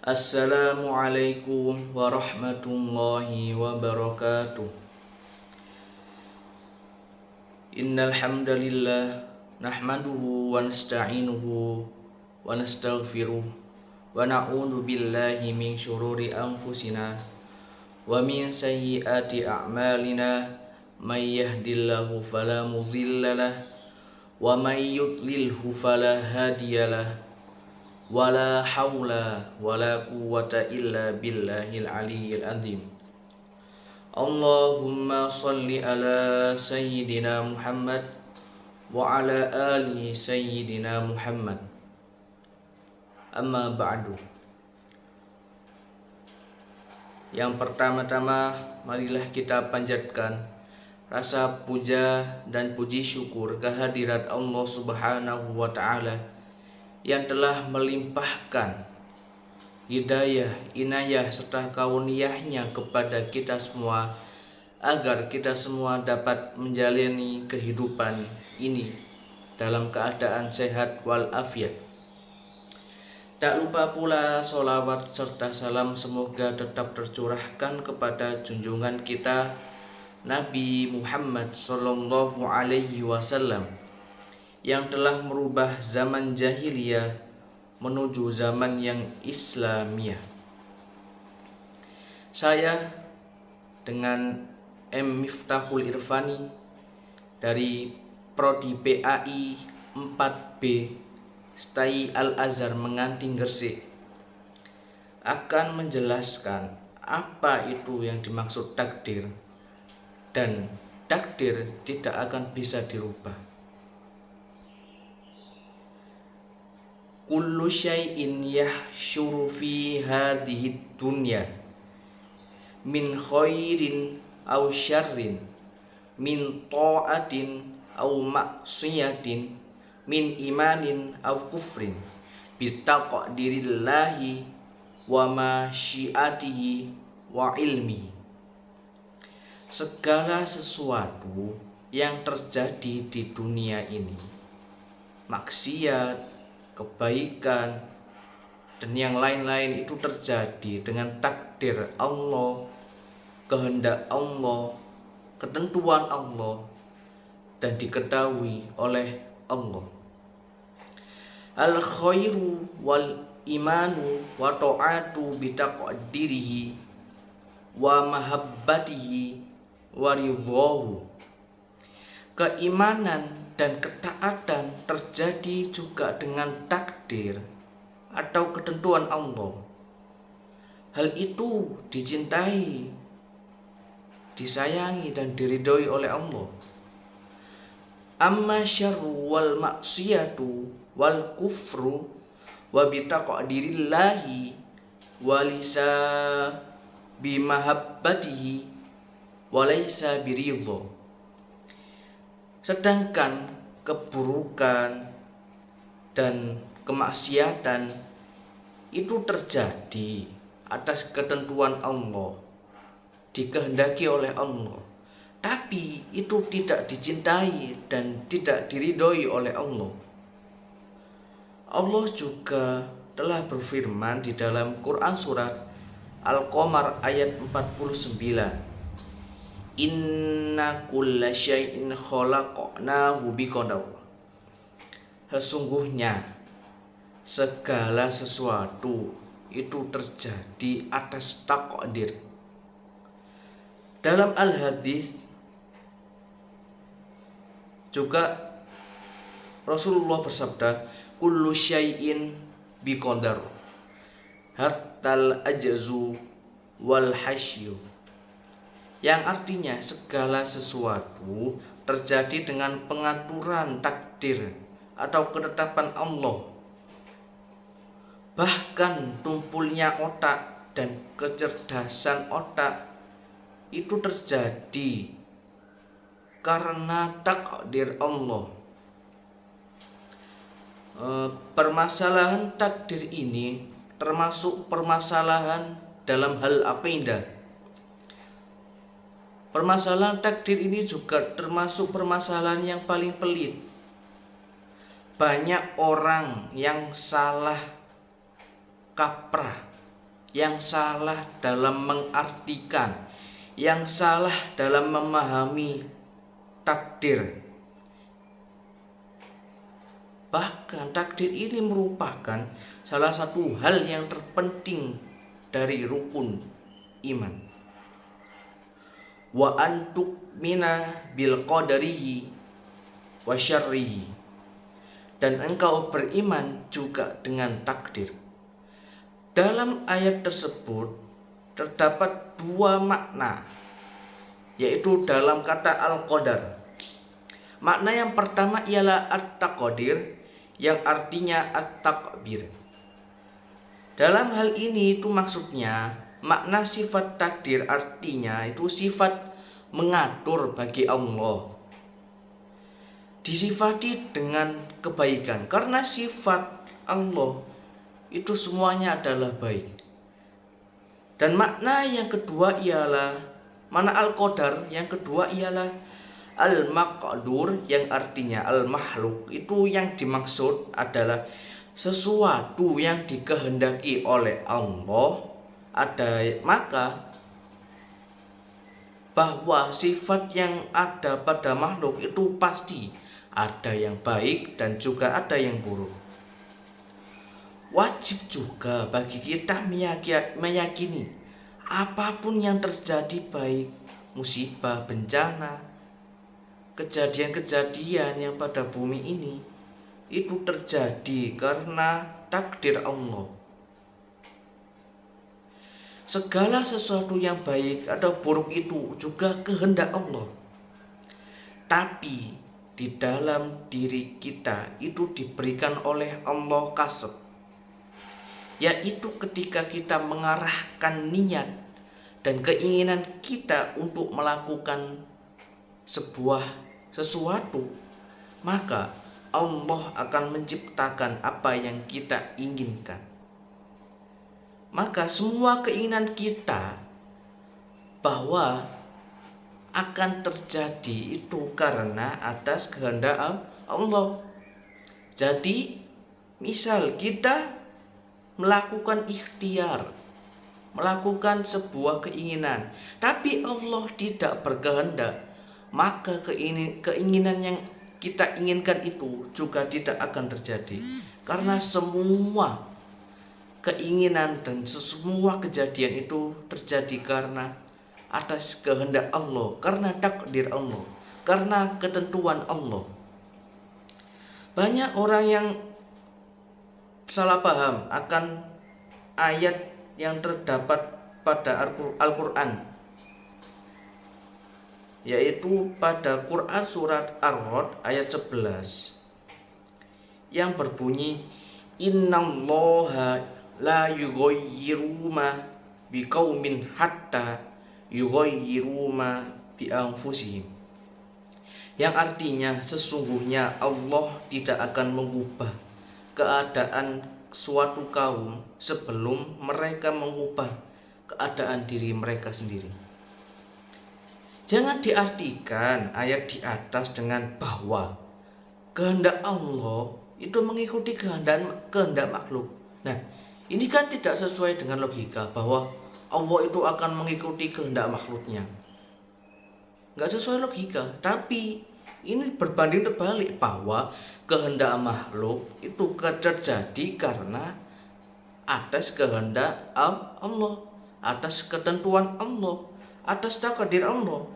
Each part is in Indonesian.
Assalamualaikum warahmatullahi wabarakatuh. Innal hamdalillah nahmaduhu wa nasta'inuhu wa nastaghfiruh wa na'udzu billahi min syururi anfusina wa min sayyiati a'malina may yahdihillahu fala mudhillalah wa may yudlilhu fala hadiyalah. Wala haula wala quwwata illa billahil aliyyil azim. Allahumma salli ala sayyidina Muhammad wa ala ali sayyidina Muhammad. Amma ba'du. Yang pertama-tama, marilah kita panjatkan rasa puja dan puji syukur kehadirat Allah Subhanahu wa ta'ala yang telah melimpahkan hidayah, inayah serta kauniyahnya kepada kita semua, agar kita semua dapat menjalani kehidupan ini dalam keadaan sehat walafiat. Tak lupa pula sholawat serta salam semoga tetap tercurahkan kepada junjungan kita Nabi Muhammad Sallallahu Alaihi Wasallam yang telah merubah zaman jahiliyah menuju zaman yang Islamiyah. Saya dengan M. Miftahul Irfani dari Prodi PAI 4B STAI Al-Azhar Menganting Gresik akan menjelaskan apa itu yang dimaksud takdir, dan takdir tidak akan bisa dirubah. Kullu syai'in yahsyuru fi hadhihi dunya min khairin aw syarrin, min ta'atin aw maksiyatin, min imanin aw kufrin, bitaqdirillahi wa masyiatihi wa ilmihi. Segala sesuatu yang terjadi di dunia ini, maksiat, kebaikan, dan yang lain-lain itu terjadi dengan takdir Allah, kehendak Allah, ketentuan Allah, dan diketahui oleh Allah. Al khairu wal imanu wa ta'atu bitaqdirihi wa mahabbatihi wa ridhahu. Keimanan dan ketaatan terjadi juga dengan takdir atau ketentuan Allah. Hal itu dicintai, disayangi, dan diridhoi oleh Allah. Amma syarru wal maksiyatu wal kufru wa bitaqdirillahi walisa bimahabbatihi walaysa biridho. Sedangkan keburukan dan kemaksiatan itu terjadi atas ketentuan Allah, dikehendaki oleh Allah, tapi itu tidak dicintai dan tidak diridhoi oleh Allah. Allah juga telah berfirman di dalam Quran surat Al-Qamar ayat 49, Inna kulla syai'in khalaqnahu biqadar. Sesungguhnya segala sesuatu itu terjadi atas takdir. Dalam Al-Hadis juga Rasulullah bersabda, kullu syai'in biqadar hattal ajzu wal hasyu, yang artinya segala sesuatu terjadi dengan pengaturan takdir atau ketetapan Allah. Bahkan tumpulnya otak dan kecerdasan otak itu terjadi karena takdir Allah. Permasalahan takdir ini termasuk permasalahan dalam hal akidah. Permasalahan takdir ini juga termasuk permasalahan yang paling pelit. Banyak orang yang salah kaprah yang salah dalam mengartikan, yang salah dalam memahami takdir. Bahkan takdir ini merupakan salah satu hal yang terpenting dari rukun iman. Wa antuk mina bil qadarihi wa syarrihi, dan engkau beriman juga dengan takdir. Dalam ayat tersebut terdapat dua makna, yaitu dalam kata al-qadar. Makna yang pertama ialah at-taqdir, yang artinya at-takbir. Dalam hal ini itu maksudnya makna sifat takdir artinya itu sifat mengatur bagi Allah, disifati dengan kebaikan, karena sifat Allah itu semuanya adalah baik. Dan makna yang kedua ialah mana al-qadar, yang kedua ialah al-maqdur, yang artinya al-makhluk. Itu yang dimaksud adalah sesuatu yang dikehendaki oleh Allah maka bahwa sifat yang ada pada makhluk itu pasti ada yang baik dan juga ada yang buruk. Wajib juga bagi kita meyakini apapun yang terjadi, baik musibah, bencana, kejadian-kejadian yang pada bumi ini itu terjadi karena takdir Allah. Segala sesuatu yang baik atau buruk itu juga kehendak Allah. Tapi di dalam diri kita itu diberikan oleh Allah kasab, yaitu ketika kita mengarahkan niat dan keinginan kita untuk melakukan sesuatu, maka Allah akan menciptakan apa yang kita inginkan. Maka semua keinginan kita bahwa akan terjadi itu karena atas kehendak Allah. Jadi misal kita melakukan ikhtiar, melakukan sebuah keinginan, tapi Allah tidak berkehendak, maka keinginan yang kita inginkan itu juga tidak akan terjadi. Karena semua keinginan dan semua kejadian itu terjadi karena atas kehendak Allah, karena takdir Allah, karena ketentuan Allah. Banyak orang yang salah paham akan ayat yang terdapat pada Al-Quran, yaitu pada Quran surat Ar-Ra'd ayat 11 yang berbunyi innallaha la yughayyiru ma biqaumin hatta yughayyiru ma bi anfusihim, yang artinya sesungguhnya Allah tidak akan mengubah keadaan suatu kaum sebelum mereka mengubah keadaan diri mereka sendiri. Jangan diartikan ayat di atas dengan bahwa kehendak Allah itu mengikuti kehendak makhluk. Nah, ini kan tidak sesuai dengan logika bahwa Allah itu akan mengikuti kehendak makhluknya. Nggak sesuai logika. Tapi ini berbanding terbalik bahwa kehendak makhluk itu terjadi karena atas kehendak Allah, atas ketentuan Allah, atas takdir Allah.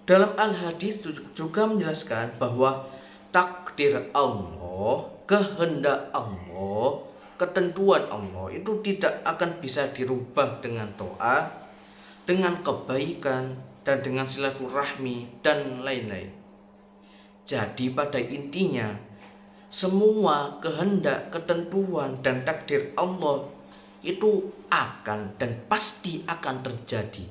Dalam Al-Hadis juga menjelaskan bahwa takdir Allah, kehendak Allah, ketentuan Allah itu tidak akan bisa dirubah dengan doa, dengan kebaikan, dan dengan silaturahmi dan lain-lain. Jadi pada intinya semua kehendak, ketentuan, dan takdir Allah itu akan dan pasti akan terjadi.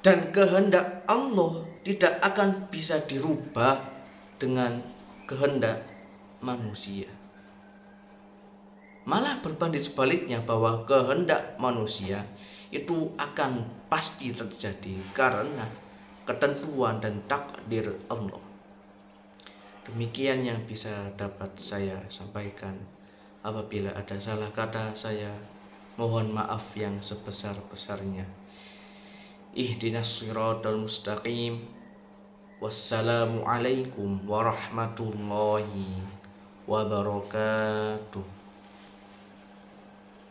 Dan kehendak Allah tidak akan bisa dirubah dengan kehendak manusia. Malah berbanding sebaliknya bahwa kehendak manusia itu akan pasti terjadi karena ketentuan dan takdir Allah. Demikian yang bisa dapat saya sampaikan. Apabila ada salah kata, saya Mohon maaf yang sebesar-besarnya. Ihdinas siratal mustaqim. Wassalamualaikum warahmatullahi wabarakatuh.